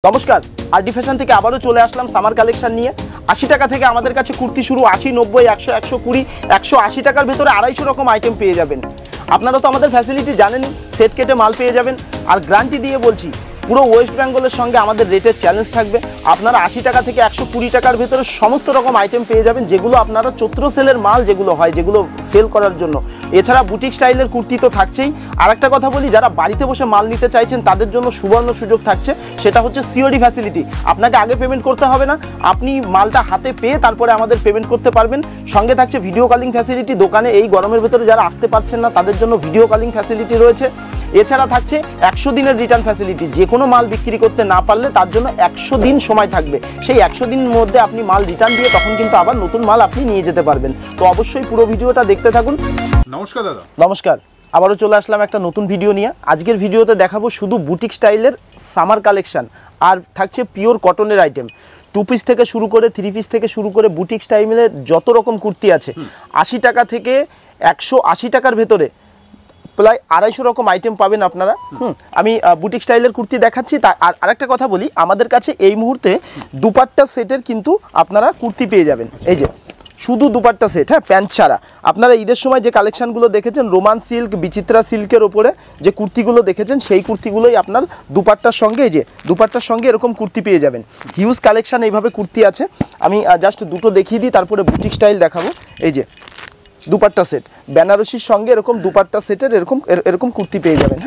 নমস্কার, RD fashion থেকে আবারও চলে আসলাম সামার কালেকশন নিয়ে। 80 টাকা থেকে আমাদের কাছে কুর্তি শুরু, 80, 90, 100, 120, 180 টাকার ভেতরে 250 রকম আইটেম পেয়ে যাবেন। আপনারা তো আমাদের ফ্যাসিলিটি জানেন, সেট কেটে মাল পেয়ে যাবেন। আর গ্যারান্টি দিয়ে বলছি, পুরো ওয়েস্ট বেঙ্গলের সঙ্গে আমাদের রেটের চ্যালেঞ্জ থাকবে। আপনারা 80 টাকা থেকে 120 টাকার ভেতরে সমস্ত রকম আইটেম পেয়ে যাবেন, যেগুলো আপনারা চৈত্র সেলের মাল যেগুলো হয়, যেগুলো সেল করার জন্য। এছাড়া বুটিক স্টাইলের কুর্তি তো থাকছেই। আর একটা কথা বলি, যারা বাড়িতে বসে মাল নিতে চাইছেন তাদের জন্য সুবর্ণ সুযোগ থাকছে, সেটা হচ্ছে সিওডি ফ্যাসিলিটি। আপনাকে আগে পেমেন্ট করতে হবে না, আপনি মালটা হাতে পেয়ে তারপরে আমাদের পেমেন্ট করতে পারবেন। সঙ্গে থাকছে ভিডিও কলিং ফ্যাসিলিটি। দোকানে এই গরমের ভেতরে যারা আসতে পারছেন না তাদের জন্য ভিডিও কলিং ফ্যাসিলিটি রয়েছে। এছাড়া থাকছে 100 দিনের রিটার্ন ফ্যাসিলিটি। যে কোনো মাল বিক্রি করতে না পারলে তার জন্য 100 দিন সময় থাকবে। সেই 100 দিনের মধ্যে আপনি মাল রিটার্ন দিয়ে তখন কিন্তু আবার নতুন মাল আপনি নিয়ে যেতে পারবেন। তো অবশ্যই পুরো ভিডিওটা দেখতে থাকুন। নমস্কার দাদা। নমস্কার, আবারও চলে আসলাম একটা নতুন ভিডিও নিয়ে। আজকের ভিডিওতে দেখাবো শুধু বুটিক স্টাইলের সামার কালেকশন, আর থাকছে পিওর কটনের আইটেম। 2 পিস থেকে শুরু করে 3 পিস থেকে শুরু করে বুটিক স্টাইলের যত রকম কুর্তি আছে, 80 টাকা থেকে 180 টাকার ভেতরে প্রায় 250 রকম আইটেম পাবেন আপনারা। আমি বুটিক স্টাইলের কুর্তি দেখাচ্ছি। আর আরেকটা কথা বলি, আমাদের কাছে এই মুহূর্তে দুপাট্টা সেটের কিন্তু আপনারা কুর্তি পেয়ে যাবেন। এই যে শুধু দুপাট্টা সেট, হ্যাঁ, প্যান্ট ছাড়া। আপনারা ঈদের সময় যে কালেকশনগুলো দেখেছেন, রোমান সিল্ক, বিচিত্রা সিল্কের ওপরে যে কুর্তিগুলো দেখেছেন, সেই কুর্তিগুলোই আপনার দুপাট্টার সঙ্গে, এই যে দুপাট্টার সঙ্গে এরকম কুর্তি পেয়ে যাবেন। হিউজ কালেকশন এইভাবে কুর্তি আছে। আমি জাস্ট দুটো দেখিয়ে দিই, তারপরে বুটিক স্টাইল দেখাবো। এই যে দুপাট্টা সেট, বেনারসির সঙ্গে এরকম দুপাট্টা সেটের এরকম কুর্তি পেয়ে যাবেন।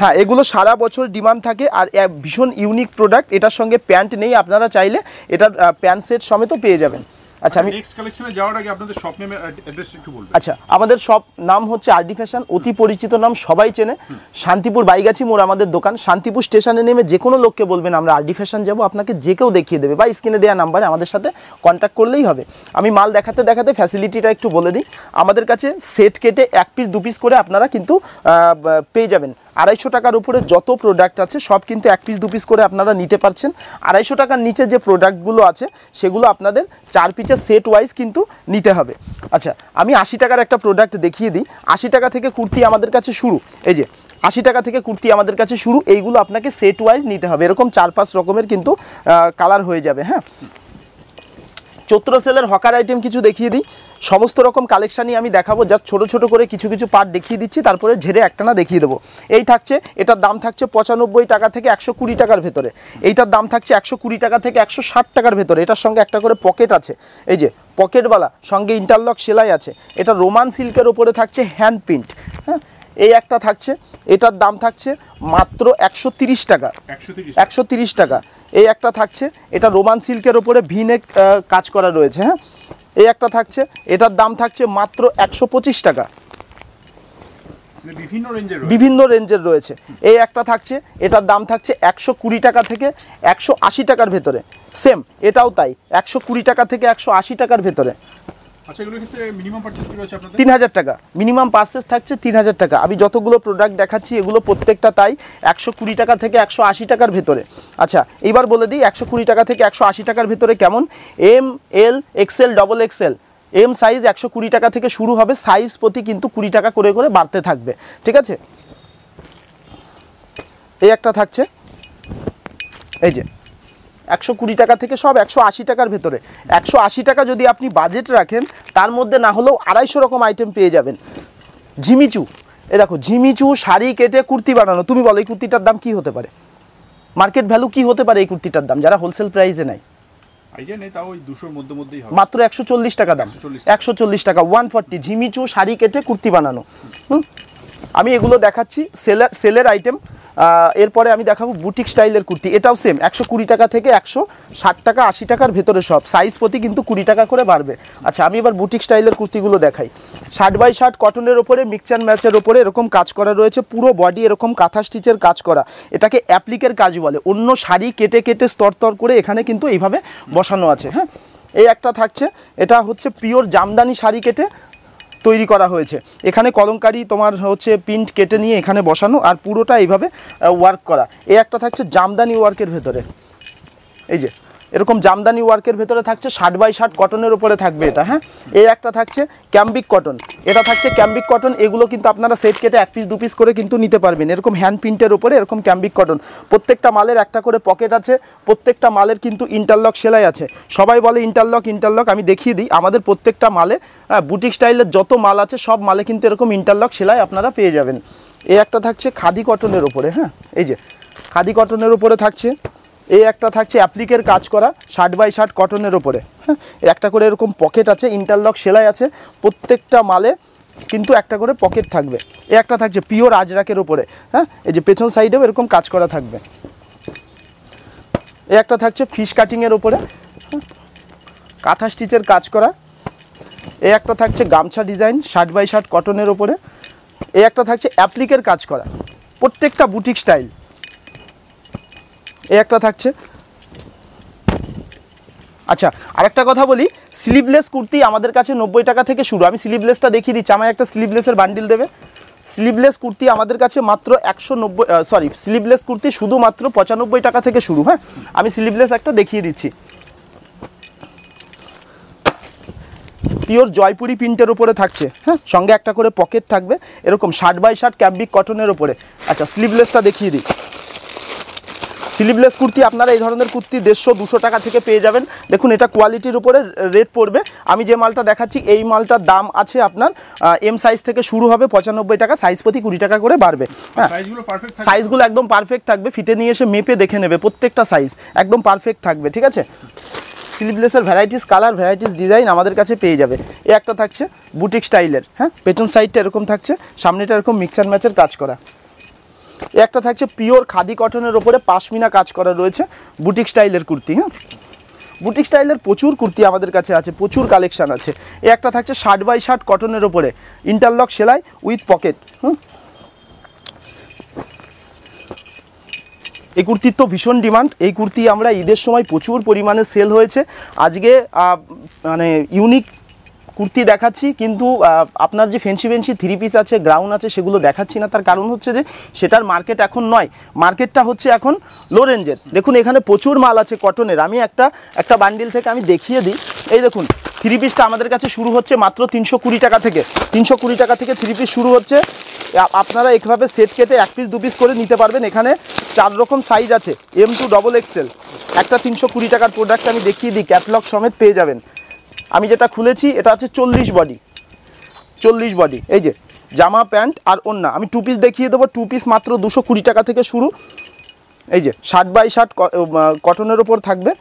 হ্যাঁ, এগুলো সারা বছর ডিমান্ড থাকে। আর ভীষণ ইউনিক প্রোডাক্ট। এটার সঙ্গে প্যান্ট নেই, আপনারা চাইলে এটার প্যান্ট সেট সমেতও পেয়ে যাবেন। আচ্ছা, আমি নেক্সট কালেকশনে যাওয়ার আগে আপনাদের শপ নেমের অ্যাড্রেস একটু বলবেন। আচ্ছা, আমাদের শপ নাম হচ্ছে আরডি ফ্যাশন, অতি পরিচিত নাম, সবাই চেনে। শান্তিপুর বাইগাছি মোড় আমাদের দোকান। শান্তিপুর স্টেশনে নেমে যে কোনো লোককে বলবেন আমরা আরডি ফ্যাশন যাব, আপনাকে যে কেউ দেখিয়ে দেবে, বা স্ক্রিনে দেওয়া নাম্বারে আমাদের সাথে কন্ট্যাক্ট করলেই হবে। আমি মাল দেখাতে দেখাতে ফ্যাসিলিটিটা একটু বলে দিই। আমাদের কাছে সেট কেটে 1 পিস 2 পিস করে আপনারা কিন্তু পেয়ে যাবেন। 250 টাকার উপরে যত প্রোডাক্ট আছে সব কিন্তু 1 পিস 2 পিস করে আপনারা নিতে পারছেন। 250 টাকার নিচে যে প্রোডাক্টগুলো আছে সেগুলো আপনাদের 4 পিসের সেট ওয়াইজ কিন্তু নিতে হবে। আচ্ছা, আমি 80 টাকার একটা প্রোডাক্ট দেখিয়ে দিই। 80 টাকা থেকে কুর্তি আমাদের কাছে শুরু। এই যে 80 টাকা থেকে কুর্তি আমাদের কাছে শুরু। এইগুলো আপনাকে সেট ওয়াইজ নিতে হবে। এরকম 4-5 রকমের কিন্তু কালার হয়ে যাবে। হ্যাঁ, চৈত্র সেলের হকার আইটেম কিছু দেখিয়ে দিই। সমস্ত রকম কালেকশানই আমি দেখাবো, জাস্ট ছোটো ছোটো করে কিছু কিছু পার্ট দেখিয়ে দিচ্ছি, তারপরে ঝেড়ে একটানা দেখিয়ে দেবো। এই থাকছে, এটার দাম থাকছে 95 টাকা থেকে 120 টাকার ভেতরে। এইটার দাম থাকছে 120 টাকা থেকে 160 টাকার ভেতরে। এটার সঙ্গে একটা করে পকেট আছে, এই যে পকেটওয়ালা, সঙ্গে ইন্টারলক সেলাই আছে। এটা রোমান সিল্কের ওপরে থাকছে হ্যান্ড প্রিন্ট। হ্যাঁ, এই একটা থাকছে, এটার দাম থাকছে মাত্র 130 টাকা। 130 টাকা। এই একটা থাকছে, এটা রোমান সিল্কের ওপরে ভিনেক কাজ করা রয়েছে। হ্যাঁ, এই একটা থাকছে, এটার দাম থাকছে মাত্র 125 টাকা। বিভিন্ন রেঞ্জের রয়েছে। এই একটা থাকছে, এটার দাম থাকছে 120 টাকা থেকে 180 টাকার ভেতরে। সেম এটাও তাই, 120 টাকা থেকে 180 টাকার ভেতরে। আচ্ছা, এগুলোর ক্ষেত্রে মিনিমাম পারচেজ কি রয়েছে আপনাদের? 3000 টাকা মিনিমাম পারচেজ থাকছে, 3000 টাকা। আমি যতগুলো প্রোডাক্ট দেখাচ্ছি এগুলো প্রত্যেকটা তাই 120 টাকা থেকে 180 টাকার ভেতরে। আচ্ছা, এইবার বলে দিই 120 টাকা থেকে 180 টাকার ভেতরে কেমন। M, L, XL, double XL. M size 120 টাকা থেকে শুরু হবে, সাইজ প্রতি কিন্তু 20 টাকা করে করে বাড়তে থাকবে। ঠিক আছে, এই একটা থাকছে, এই যে 120 টাকা থেকে সব 180 টাকার ভেতরে। 180 টাকা যদি আপনি বাজেট রাখেন, তার মধ্যে না হলেও 250 রকম আইটেম পেয়ে যাবেন। ঝিমিচু, এ দেখো, ঝিমিচু শাড়ি কেটে কুর্তি বানানো। তুমি বলো এই কুর্তিটার দাম কি হতে পারে, মার্কেট ভ্যালু কি হতে পারে এই কুর্তিটার দাম, যারা হোলসেল প্রাইসে নেয়? আইডিয়া নেই, তাও ওই 200 এর মধ্যেই হবে। মাত্র 140 টাকা দাম। 140 টাকা, 140। ঝিমিচু শাড়ি কেটে কুর্তি বানানো। আমি এগুলো দেখাচ্ছি সেলের আইটেম। এরপরে আমি দেখাবো বুটিক স্টাইলের কুর্তি। এটাও সেম 120 টাকা থেকে 160 টাকা 80 টাকার ভেতরে সব, সাইজ প্রতি কিন্তু 20 টাকা করে বাড়বে। আচ্ছা, আমি এবার বুটিক স্টাইলের কুর্তিগুলো দেখাই। 60x60 কটনের ওপরে মিক্স অ্যান্ড ম্যাচের ওপরে এরকম কাজ করা রয়েছে, পুরো বডি এরকম কাঁথা স্টিচের কাজ করা। এটাকে অ্যাপ্লিকের কাজ বলে। অন্য শাড়ি কেটে কেটে স্তর করে এখানে কিন্তু এইভাবে বসানো আছে। হ্যাঁ, এই একটা থাকছে, এটা হচ্ছে পিওর জামদানি শাড়ি কেটে তৈরি করা হয়েছে। এখানে কলমকারি তোমার হচ্ছে প্রিন্ট কেটে নিয়ে এখানে বসানো, আর পুরোটা এইভাবে ওয়ার্ক করা। এই একটা থাকছে জামদানি ওয়ার্কের ভেতরে। এই যে এরকম জামদানি ওয়ার্কের ভেতরে থাকছে 60x60 কটনের উপরে থাকবে এটা। হ্যাঁ, এই একটা থাকছে ক্যাম্বিক কটন, এটা থাকছে ক্যাম্বিক কটন। এগুলো কিন্তু আপনারা সেট কেটে 1 পিস 2 পিস করে কিন্তু নিতে পারবেন। এরকম হ্যান্ড প্রিন্টের উপরে এরকম ক্যাম্বিক কটন, প্রত্যেকটা মালের একটা করে পকেট আছে, প্রত্যেকটা মালের কিন্তু ইন্টারলক সেলাই আছে। সবাই বলে ইন্টারলক ইন্টারলক, আমি দেখিয়ে দিই আমাদের প্রত্যেকটা মালে বুটিক স্টাইলের যত মাল আছে সব মালে কিন্তু এরকম ইন্টারলক সেলাই আপনারা পেয়ে যাবেন। এই একটা থাকছে খাদি কটনের উপরে। হ্যাঁ, এই যে খাদি কটনের উপরে থাকছে। এই একটা থাকছে অ্যাপ্লিকের কাজ করা 60x60 কটনের ওপরে। হ্যাঁ, একটা করে এরকম পকেট আছে, ইন্টারলক সেলাই আছে, প্রত্যেকটা মালে কিন্তু একটা করে পকেট থাকবে। এই একটা থাকছে পিওর আজরাকের ওপরে। হ্যাঁ, এই যে পেছন সাইডেও এরকম কাজ করা থাকবে। এই একটা থাকছে ফিশ কাটিংয়ের ওপরে, কাঁথা স্টিচের কাজ করা। এই একটা থাকছে গামছা ডিজাইন 60x60 কটনের ওপরে। এই একটা থাকছে অ্যাপ্লিকের কাজ করা, প্রত্যেকটা বুটিক স্টাইল। এই একটা থাকছে। আচ্ছা, আরেকটা কথা বলি, স্লিভলেস কুর্তি আমাদের কাছে 90 টাকা থেকে শুরু। আমি স্লিভলেসটা দেখিয়ে দিচ্ছি, আমায় একটা স্লিভলেসের বান্ডিল দেবে। স্লিভলেস কুর্তি আমাদের কাছে মাত্র 190, স্লিভলেস কুর্তি শুধুমাত্র 95 টাকা থেকে শুরু। হ্যাঁ, আমি স্লিভলেস একটা দেখিয়ে দিচ্ছি। পিওর জয়পুরি প্রিন্টের উপরে থাকছে। হ্যাঁ, সঙ্গে একটা করে পকেট থাকবে, এরকম 60x60 ক্যাম্বিক কটনের উপরে। আচ্ছা, স্লিভলেসটা দেখিয়ে দিই। স্লিভলেস কুর্তি আপনারা এই ধরনের কুর্তি 150-200 টাকা থেকে পেয়ে যাবেন। দেখুন, এটা কোয়ালিটির উপরে রেট পড়বে। আমি যে মালটা দেখাচ্ছি এই মালটার দাম আছে আপনার এম সাইজ থেকে শুরু হবে 95 টাকা, সাইজ প্রতি 20 টাকা করে বাড়বে। হ্যাঁ, সাইজগুলো একদম পারফেক্ট থাকবে, ফিতে নিয়ে এসে মেপে দেখে নেবে, প্রত্যেকটা সাইজ একদম পারফেক্ট থাকবে। ঠিক আছে, স্লিভলেসের ভ্যারাইটিস কালার, ভ্যারাইটিস ডিজাইন আমাদের কাছে পেয়ে যাবে। এই একটা থাকছে বুটিক স্টাইলের। হ্যাঁ, পেছন সাইডটা এরকম থাকছে, সামনেটা এরকম মিক্সার ম্যাচের কাজ করা। একটা থাকছে পিওর খাদি কটনের ওপরে পাশমিনা কাজ করা রয়েছে, বুটিক স্টাইলের কুর্তি। হ্যাঁ, বুটিক স্টাইলের প্রচুর কুর্তি আমাদের কাছে আছে, প্রচুর কালেকশন আছে। এই একটা থাকছে 60x60 কটনের ওপরে ইন্টারলক সেলাই উইথ পকেট। এই কুর্তির তো ভীষণ ডিমান্ড। এই কুর্তি আমরা ঈদের সময় প্রচুর পরিমাণে সেল হয়েছে। আজকে মানে ইউনিক কুর্তি দেখাচ্ছি, কিন্তু আপনার যে ফেন্সি 3 পিস আছে, গ্রাউন্ড আছে, সেগুলো দেখাচ্ছি না। তার কারণ হচ্ছে যে সেটার মার্কেট এখন নয়, মার্কেটটা হচ্ছে এখন লো রেঞ্জের। দেখুন, এখানে প্রচুর মাল আছে কটনের। আমি একটা বান্ডিল থেকে আমি দেখিয়ে দিই। এই দেখুন, 3 পিসটা আমাদের কাছে শুরু হচ্ছে মাত্র 320 টাকা থেকে। 320 টাকা থেকে 3 পিস শুরু হচ্ছে। আপনারা এইভাবে সেট কেটে 1 পিস 2 পিস করে নিতে পারবেন। এখানে 4 রকম সাইজ আছে, M2 XXL। একটা 320 টাকার প্রোডাক্ট আমি দেখিয়ে দিই, ক্যাটলগ সমেত পেয়ে যাবেন। আমি যেটা খুলেছি এটা হচ্ছে 40 বডি। এই যে জামা প্যান্ট আর ওড়না। আমি 2 পিস দেখিয়ে দেবো। 2 পিস মাত্র 220 টাকা থেকে শুরু। এই যে 60x60 কটনের ওপর থাকবে,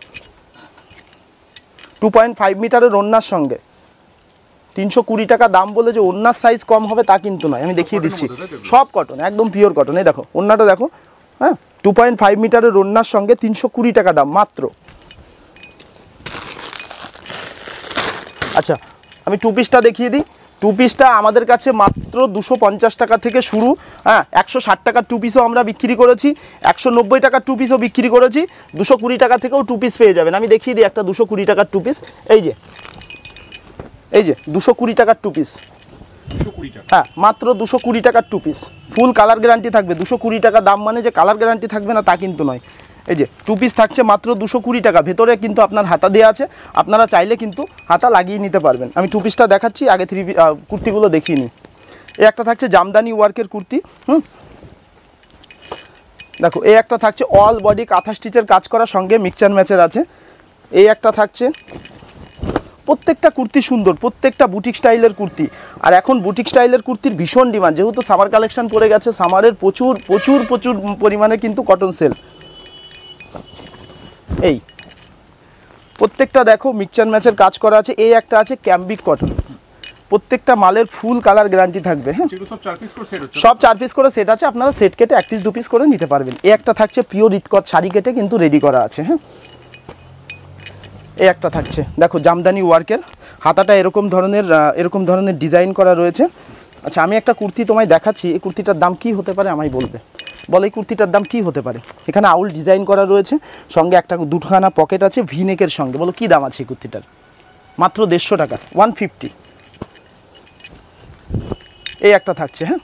2.5 মিটারের ওড়নার সঙ্গে। 320 টাকা দাম বলে যে ওড়নার সাইজ কম হবে তা কিন্তু নয়, আমি দেখিয়ে দিচ্ছি। সব কটন, একদম পিওর কটন। এই দেখো ওড়নাটা দেখো। হ্যাঁ, 2.5 মিটারের ওড়নার সঙ্গে 320 টাকা দাম মাত্র। আচ্ছা, আমি 2 পিসটা দেখিয়ে দিই। 2 পিসটা আমাদের কাছে মাত্র 250 টাকা থেকে শুরু। হ্যাঁ, 160 টাকার 2 পিসও আমরা বিক্রি করেছি, 190 টাকার 2 পিসও বিক্রি করেছি, 220 টাকা থেকেও 2 পিস পেয়ে যাবেন। আমি দেখিয়ে দিই একটা 220 টাকার 2 পিস। এই যে 220 টাকার 2 পিস। হ্যাঁ, মাত্র 220 টাকার 2 পিস, ফুল কালার গ্যারান্টি থাকবে। 220 টাকা দাম মানে যে কালার গ্যারান্টি থাকবে না তা কিন্তু নয়। এই যে 2 পিস থাকছে মাত্র 220 টাকা। ভেতরে কিন্তু আপনার হাতা দেওয়া আছে, আপনারা চাইলে কিন্তু হাতা লাগিয়ে নিতে পারবেন। আমি 2 পিসটা দেখাচ্ছি, আগে কুর্তিগুলো দেখিয়ে নিই। এই একটা থাকছে জামদানি ওয়ার্কের কুর্তি। দেখো, এই একটা থাকছে অল বডি কাঁথা স্টিচের কাজ করা, সঙ্গে মিক্সচার ম্যাচের আছে। এই একটা থাকছে, প্রত্যেকটা কুর্তি সুন্দর, প্রত্যেকটা বুটিক স্টাইলের কুর্তি। আর এখন বুটিক স্টাইলের কুর্তির ভীষণ ডিমান্ড, যেহেতু সামার কালেকশন পড়ে গেছে। সামারের প্রচুর প্রচুর প্রচুর পরিমাণে কিন্তু কটন সেল। এই প্রত্যেকটা দেখো মিক্সচার ম্যাচের কাজ করা আছে। এই একটা আছে ক্যাম্বিক কটন, প্রত্যেকটা মালের ফুল কালার গ্যারান্টি থাকবে। হ্যাঁ, সব 4 পিস করে সেট আছে, আপনারা সেট কেটে 1 পিস 2 পিস করে নিতে পারবেন। এই একটা থাকছে পিওর ইতকত শাড়ি কেটে কিন্তু রেডি করা আছে। হ্যাঁ, এই একটা থাকছে দেখো জামদানি ওয়ার্কের, হাতাটা এরকম ধরনের ডিজাইন করা রয়েছে। আচ্ছা, আমি একটা কুর্তি তোমায় দেখাচ্ছি। এই কুর্তিটার দাম কি হতে পারে আমায় বলবে, বলো এই কুর্তিটার দাম কি হতে পারে? এখানে আউল ডিজাইন করা রয়েছে, সঙ্গে একটা দুখানা পকেট আছে ভিনেকের সঙ্গে। বলো কি দাম আছে এই কুর্তিটার? মাত্র 150 টাকা, 150। এই একটা থাকছে। হ্যাঁ,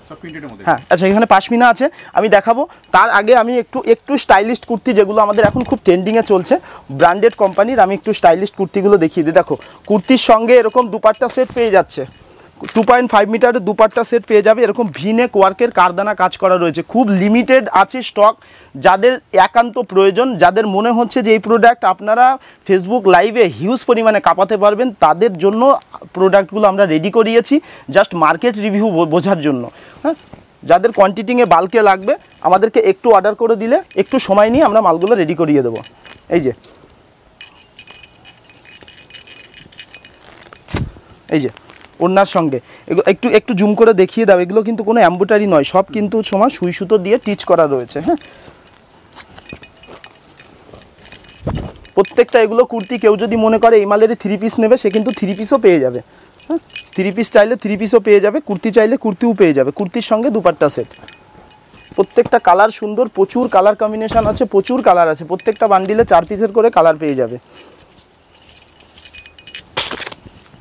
সব প্রিন্টেডের মধ্যে। হ্যাঁ, আচ্ছা এখানে পাশমিনা আছে, আমি দেখাবো। তার আগে আমি একটু স্টাইলিশ কুর্তি, যেগুলো আমাদের এখন খুব ট্রেন্ডিংয়ে চলছে, ব্র্যান্ডেড কোম্পানির, আমি একটু স্টাইলিশ কুর্তিগুলো দেখিয়ে দিই। দেখো, কুর্তির সঙ্গে এরকম দুপাট্টা সেট পেয়ে যাচ্ছে, 2.5 মিটারের দুপাট্টা সেট পেয়ে যাবে। এরকম ভিনেক ওয়ার্কের কারদানা কাজ করা রয়েছে, খুব লিমিটেড আছে স্টক। যাদের একান্ত প্রয়োজন, যাদের মনে হচ্ছে যে এই প্রোডাক্ট আপনারা ফেসবুক লাইভে হিউজ পরিমাণে কাঁপাতে পারবেন, তাদের জন্য প্রোডাক্টগুলো আমরা রেডি করিয়েছি, জাস্ট মার্কেট রিভিউ বোঝার জন্য। হ্যাঁ, যাদের কোয়ান্টিটিংয়ে বাল্কে লাগবে আমাদেরকে একটু অর্ডার করে দিলে একটু সময় নিয়ে আমরা মালগুলো রেডি করিয়ে দেবো। এই যে ওড়নার সঙ্গে এগুলো একটু জুম করে দেখিয়ে দাও। এগুলো কিন্তু কোনো এমব্রয়ডারি নয়, সব কিন্তু সময় সুই সুতো দিয়ে টিচ করা রয়েছে। হ্যাঁ, প্রত্যেকটা এগুলো কুর্তি কেউ যদি মনে করে এই মালের 3 পিস নেবে, সে কিন্তু 3 পিসও পেয়ে যাবে। হ্যাঁ, 3 পিস চাইলে 3 পিসও পেয়ে যাবে, কুর্তি চাইলে কুর্তিও পেয়ে যাবে, কুর্তির সঙ্গে দুপাট্টা সেট। প্রত্যেকটা কালার সুন্দর, প্রচুর কালার কম্বিনেশন আছে, প্রচুর কালার আছে। প্রত্যেকটা বান্ডিলে 4 পিসের করে কালার পেয়ে যাবে।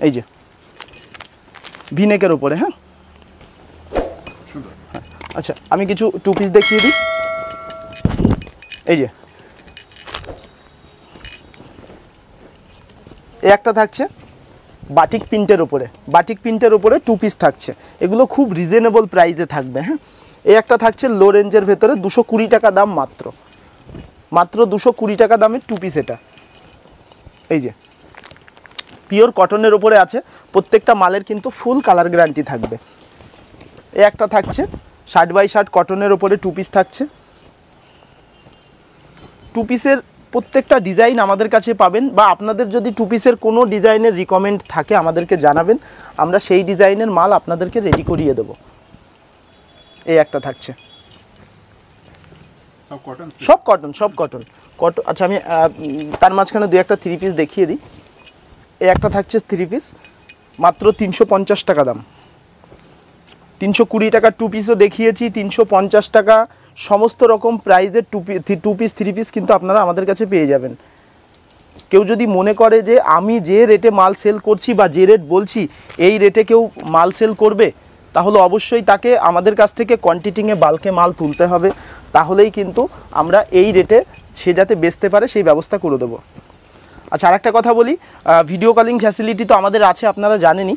এই যে ভিনেকের উপরে। হ্যাঁ, আচ্ছা আমি কিছু 2 পিস দেখিয়ে দিই। এই যে একটা থাকছে বাটিক প্রিন্টের উপরে, 2 পিস থাকছে। এগুলো খুব রিজনেবল প্রাইসে থাকবে। হ্যাঁ, একটা থাকছে লো রেঞ্জের ভেতরে, 220 টাকা দাম, মাত্র 220 টাকা দামের 2 পিস এটা। এই যে পিওর কটনের উপরে আছে, প্রত্যেকটা মালের কিন্তু ফুল কালার গ্যারান্টি থাকবে। একটা থাকছে 60x60 কটনের উপরে 2 পিস থাকছে। 2 পিসের প্রত্যেকটা ডিজাইন আমাদের কাছে পাবেন, বা আপনাদের যদি 2 পিসের কোনো ডিজাইনের রিকমেন্ড থাকে আমাদেরকে জানাবেন, আমরা সেই ডিজাইনের মাল আপনাদেরকে রেডি করিয়ে দেব। একটা থাকছে সব কটন। আচ্ছা আমি তার মাঝখানে 2-1টা 3 পিস দেখিয়ে দিই। একটা থাকছে 3 পিস, মাত্র 350 টাকা দাম। 320 টাকা 2 পিসও দেখিয়েছি, 350 টাকা সমস্ত রকম প্রাইজের 2 পিস 3 পিস কিন্তু আপনারা আমাদের কাছে পেয়ে যাবেন। কেউ যদি মনে করে যে আমি যে রেটে মাল সেল করছি বা যে রেট বলছি এই রেটে কেউ মাল সেল করবে, তাহলে অবশ্যই তাকে আমাদের কাছ থেকে কোয়ান্টিটিংয়ে বাল্কে মাল তুলতে হবে, তাহলেই কিন্তু আমরা এই রেটে সে যাতে বেচতে পারে সেই ব্যবস্থা করে দেবো। আচ্ছা আরেকটা কথা বলি, ভিডিও কলিং ফ্যাসিলিটি তো আমাদের আছে, আপনারা জানেনই।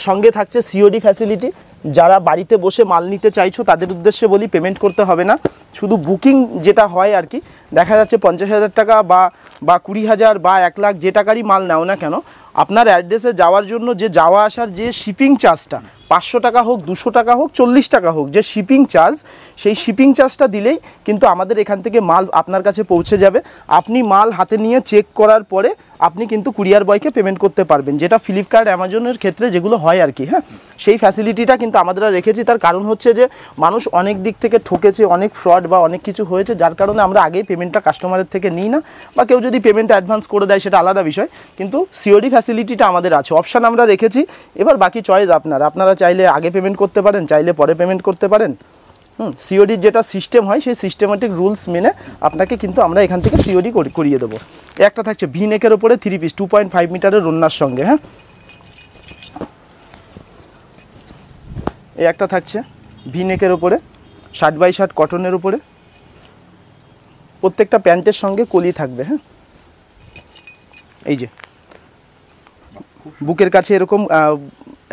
সঙ্গে থাকছে সিওডি ফ্যাসিলিটি। যারা বাড়িতে বসে মাল নিতে চাইছো তাদের উদ্দেশ্যে বলি, পেমেন্ট করতে হবে না, শুধু বুকিং যেটা হয় আর কি, দেখা যাচ্ছে 50,000 টাকা বা 20,000 বা 1 লাখ যে টাকারই মাল নাও না কেন, আপনার অ্যাড্রেসে যাওয়ার জন্য যে যাওয়া আসার যে শিপিং চার্জটা 500 টাকা হোক, 200 টাকা হোক, 40 টাকা হোক, যে শিপিং চার্জ, সেই শিপিং চার্জটা দিলেই কিন্তু আমাদের এখান থেকে মাল আপনার কাছে পৌঁছে যাবে। আপনি মাল হাতে নিয়ে চেক করার পরে আপনি কিন্তু কুরিয়ার বয়কে পেমেন্ট করতে পারবেন, যেটা ফ্লিপকার্ট অ্যামাজনের ক্ষেত্রে যেগুলো হয় আর কি। হ্যাঁ, সেই ফ্যাসিলিটিটা কিন্তু আমরা রেখেছি। তার কারণ হচ্ছে যে মানুষ অনেক দিক থেকে ঠকেছে, অনেক ফ্রড বা অনেক কিছু হয়েছে, যার কারণে আমরা আগেই পেমেন্টটা কাস্টমারের থেকে নিই না, বা কেউ যদি পেমেন্ট অ্যাডভান্স করে দেয় সেটা আলাদা বিষয়, কিন্তু সিওডি ফ্যাসিলিটিটা আমাদের আছে, অপশান আমরা রেখেছি। এবার বাকি চয়েস আপনারা চাইলে আগে পেমেন্ট করতে পারেন, চাইলে পরে পেমেন্ট করতে পারেন। সিওডির যেটা সিস্টেম হয় সেই সিস্টেমেটিক রুলস মেনে আপনাকে কিন্তু আমরা এখান থেকে সিওডি করিয়ে দেবো। একটা থাকছে ভিনেকের ওপরে 3 পিস 2.5 মিটারের ওড়নার সঙ্গে। হ্যাঁ, একটা থাকছে ভিনেকের ওপরে 60x60 কটনের উপরে, প্রত্যেকটা প্যান্টের সঙ্গে কলি থাকবে। হ্যাঁ, এই যে বুকের কাছে এরকম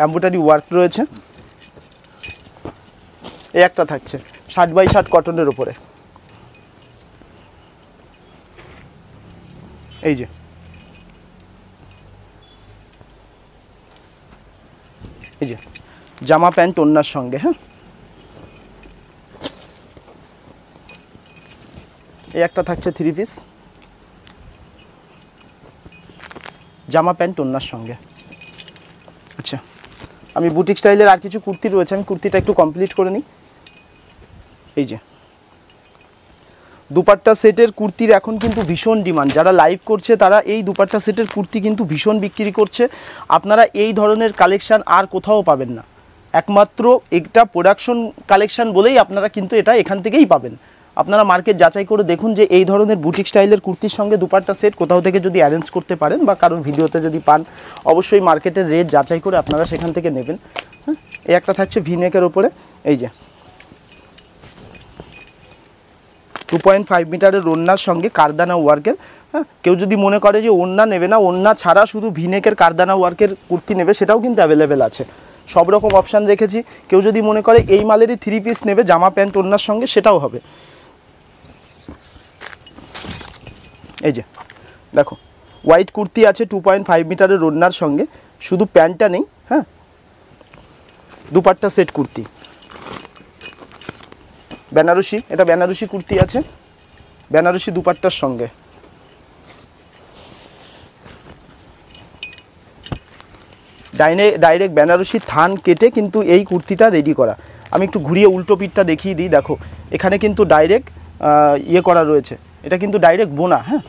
এমব্রয়ডারি ওয়ার্ক রয়েছে। একটা থাকছে 60x60 কটনের উপরে। এই যে জামা প্যান্ট ওড়নার সঙ্গে। হ্যাঁ, একটা থাকছে 3 পিস, জামা প্যান্ট ওড়নার সঙ্গে। আচ্ছা আমি বুটিক স্টাইলের আর কিছু কুর্তি রয়েছে, আমি কুর্তিটা একটু কমপ্লিট করে নিই। এই যে দুপাট্টা সেটের কুর্তির এখন কিন্তু ভীষণ ডিমান্ড, যারা লাইভ করছে তারা এই দুপাট্টা সেটের কুর্তি কিন্তু ভীষণ বিক্রি করছে। আপনারা এই ধরনের কালেকশান আর কোথাও পাবেন না, একমাত্র একটা প্রোডাকশন কালেকশান বলেই আপনারা কিন্তু এটা এখান থেকেই পাবেন। আপনারা মার্কেট যাচাই করে দেখুন যে এই ধরনের বুটিক স্টাইলের কুর্তির সঙ্গে দুপাট্টা সেট কোথাও থেকে যদি অ্যারেঞ্জ করতে পারেন বা কারোর ভিডিওতে যদি পান, অবশ্যই মার্কেটের রেট যাচাই করে আপনারা সেখান থেকে নেবেন। হ্যাঁ, এই একটা থাকছে ভিনেকের ওপরে, এই যে 2.5 মিটারের ওড়নার সঙ্গে কারদানা ওয়ার্কের। হ্যাঁ, কেউ যদি মনে করে যে ওড়না নেবে না, ওড়না ছাড়া শুধু ভিনেকের কারদানা ওয়ার্কের কুর্তি নেবে, সেটাও কিন্তু অ্যাভেলেবেল আছে। সব রকম অপশান রেখেছি। কেউ যদি মনে করে এই মালেরই 3 পিস নেবে জামা প্যান্ট ওড়নার সঙ্গে, সেটাও হবে। এই যে দেখো হোয়াইট কুর্তি আছে 2.5 মিটারের ওড়নার সঙ্গে, শুধু প্যান্টটা নেই, হ্যাঁ, দুপাট্টা সেট কুর্তি। বেনারসি, এটা বেনারসি কুর্তি আছে, বেনারসি দুপাট্টার সঙ্গে। ডাইরেক্ট বেনারসি থান কেটে কিন্তু এই কুর্তিটা রেডি করা। আমি একটু ঘুরিয়ে উল্টো পিঠটা দেখিয়ে দিই। দেখো এখানে কিন্তু ডাইরেক্ট ইয়ে করা রয়েছে, এটা কিন্তু ডাইরেক্ট বোনা। হ্যাঁ,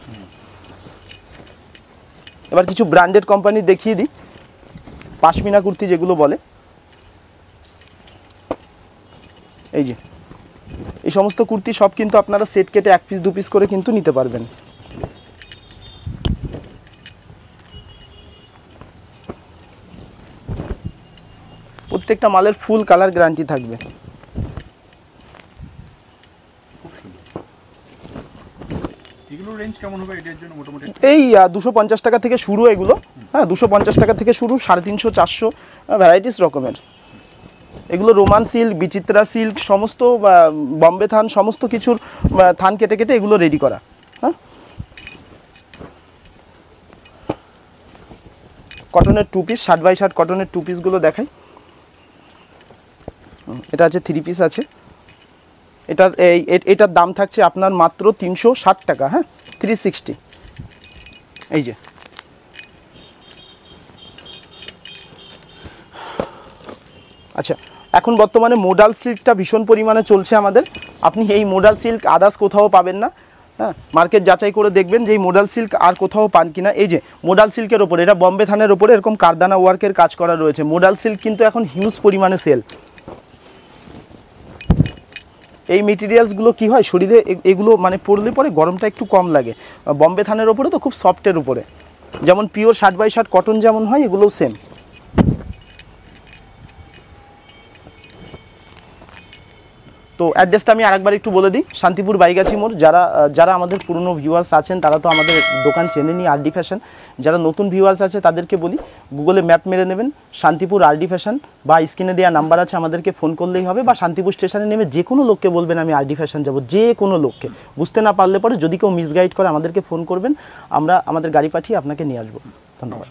এবার কিছু ব্র্যান্ডেড কোম্পানি দেখিয়ে দিই, পাশমিনা কুর্তি যেগুলো বলে। এই যে এই সমস্ত কুর্তি সব কিন্তু আপনারা সেট কেটে 1 পিস 2 পিস করে কিন্তু নিতে পারবেন। প্রত্যেকটা মালের ফুল কালার গ্যারান্টি থাকবে। এগুলোর রেঞ্জ কেমন হবে এটার জন্য মোটামুটি? এই 250 টাকা থেকে শুরু এগুলো। হ্যাঁ, 250 টাকা থেকে শুরু, 350 400 ভ্যারাইটিস রকমের। এগুলো রোমান সিল্ক, বিচিত্রা সিল্ক, সমস্ত বম্বে থান, সমস্ত কিছুর থান কেটে কেটে এগুলো রেডি করা। হ্যাঁ, কটনের 2 পিস, 60x60 কটনের 2 পিসগুলো দেখাই। এটা আছে 3 পিস আছে। এটার দাম থাকছে আপনার মাত্র 360 টাকা। হ্যাঁ, 360। এই যে আচ্ছা, এখন বর্তমানে মোডাল সিল্কটা ভীষণ পরিমাণে চলছে আমাদের। আপনি এই মোডাল সিল্ক আদার্স কোথাও পাবেন না। হ্যাঁ, মার্কেট যাচাই করে দেখবেন যে এই মোডাল সিল্ক আর কোথাও পান কিনা। এই যে মোডাল সিল্কের ওপরে, এটা বম্বে থানের ওপরে এরকম কারদানা ওয়ার্কের কাজ করা রয়েছে। মোডাল সিল্ক কিন্তু এখন হিউজ পরিমাণে সেল। এই মেটেরিয়ালসগুলো কি হয় শরীরে, এগুলো মানে পরলে পরে গরমটা একটু কম লাগে। বম্বে থানের ওপরে তো খুব সফটের উপরে, যেমন পিওর 60x60 কটন যেমন হয়, এগুলোও সেম। তো অ্যাড্রেসটা আমি আরেকবার একটু বলে দিই, শান্তিপুর বাইগাছি মোড়। যারা আমাদের পুরনো ভিউয়ার্স আছেন তারা তো আমাদের দোকান চেনেনি, আরডি ফ্যাশন। যারা নতুন ভিউয়ার্স আছে তাদেরকে বলি, গুগলে ম্যাপ মেরে নেবেন শান্তিপুর আরডি ফ্যাশন, বা স্ক্রিনে দেওয়া নাম্বার আছে, আমাদেরকে ফোন করলেই হবে। বা শান্তিপুর স্টেশনে নেমে যে কোনো লোককে বলবেন আমি আরডি ফ্যাশন যাব, যে কোনো লোককে। বুঝতে না পারলে পরে যদি কেউ মিসগাইড করে আমাদেরকে ফোন করবেন, আমরা আমাদের গাড়ি পাঠিয়ে আপনাকে নিয়ে আসবো। ধন্যবাদ।